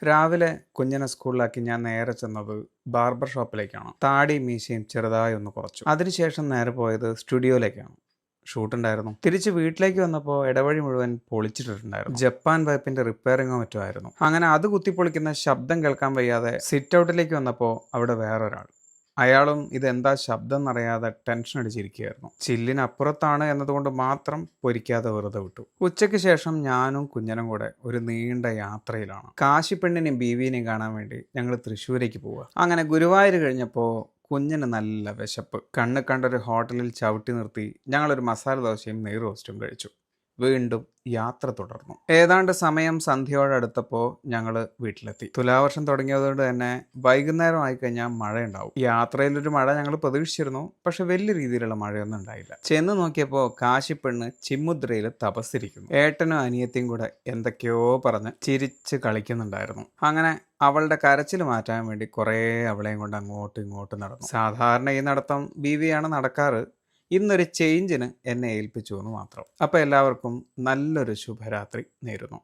രാവിലെ കുഞ്ഞിനെ സ്കൂളിലാക്കി ഞാൻ നേരെ ചെന്നത് ബാർബർ ഷോപ്പിലേക്കാണ്. താടിയും മീശയും ചെറുതായി ഒന്ന് കുറച്ചു. അതിനുശേഷം നേരെ പോയത് സ്റ്റുഡിയോയിലേക്കാണ്. ഷൂട്ടുണ്ടായിരുന്നു. തിരിച്ച് വീട്ടിലേക്ക് വന്നപ്പോൾ ഇടവഴി മുഴുവൻ പൊളിച്ചിട്ടിട്ടുണ്ടായിരുന്നു. ജപ്പാൻ പൈപ്പിന്റെ റിപ്പയറിങ്ങോ മറ്റോ ആയിരുന്നു. അങ്ങനെ അത് കുത്തിപ്പൊളിക്കുന്ന ശബ്ദം കേൾക്കാൻ വയ്യാതെ സിറ്റ് ഔട്ടിലേക്ക് വന്നപ്പോൾ അവിടെ വേറൊരാൾ. അയാളും ഇതെന്താ ശബ്ദം എന്നറിയാതെ ടെൻഷൻ അടിച്ചിരിക്കുകയായിരുന്നു. ചില്ലിനപ്പുറത്താണ് എന്നതുകൊണ്ട് മാത്രം പൊരിക്കാതെ വെറുതെ വിട്ടു. ഉച്ചയ്ക്ക് ശേഷം ഞാനും കുഞ്ഞനും കൂടെ ഒരു നീണ്ട യാത്രയിലാണ്. കാശിപ്പെണ്ണിനെയും ബീവിനെയും കാണാൻ വേണ്ടി ഞങ്ങൾ തൃശ്ശൂരേക്ക് പോവുക. അങ്ങനെ ഗുരുവായൂർ കഴിഞ്ഞപ്പോൾ കുഞ്ഞിന് നല്ല വിശപ്പ്. കണ്ണ് കണ്ടൊരു ഹോട്ടലിൽ ചവിട്ടി നിർത്തി ഞങ്ങളൊരു മസാല ദോശയും നെയ് റോസ്റ്റും കഴിച്ചു. വീണ്ടും യാത്ര തുടർന്നു. ഏതാണ്ട് സമയം സന്ധ്യയോടടുത്തപ്പോൾ ഞങ്ങൾ വീട്ടിലെത്തി. തുലാവർഷം തുടങ്ങിയതുകൊണ്ട് തന്നെ വൈകുന്നേരം ആയിക്കഴിഞ്ഞാൽ മഴയുണ്ടാവും. യാത്രയിലൊരു മഴ ഞങ്ങൾ പ്രതീക്ഷിച്ചിരുന്നു. പക്ഷെ വലിയ രീതിയിലുള്ള മഴയൊന്നും ഉണ്ടായില്ല. ചെന്ന് നോക്കിയപ്പോൾ കാശിപ്പെണ്ണ് ചിമ്മുദ്രയിൽ തപസ്സിരിക്കുന്നു. ഏട്ടനും അനിയത്തിയും കൂടെ എന്തൊക്കെയോ പറഞ്ഞ് ചിരിച്ച് കളിക്കുന്നുണ്ടായിരുന്നു. അങ്ങനെ അവളുടെ കരച്ചിൽ മാറ്റാൻ വേണ്ടി കുറേ അവളെയും കൊണ്ട് അങ്ങോട്ടും ഇങ്ങോട്ടും നടന്നു. സാധാരണ ഈ നടത്തം ബീവിയാണ് നടക്കാറ്. ഇന്നൊരു ചേഞ്ചിന് എന്നെ ഏൽപ്പിച്ചു എന്ന് മാത്രം. അപ്പോൾ എല്ലാവർക്കും നല്ലൊരു ശുഭരാത്രി നേരുന്നു.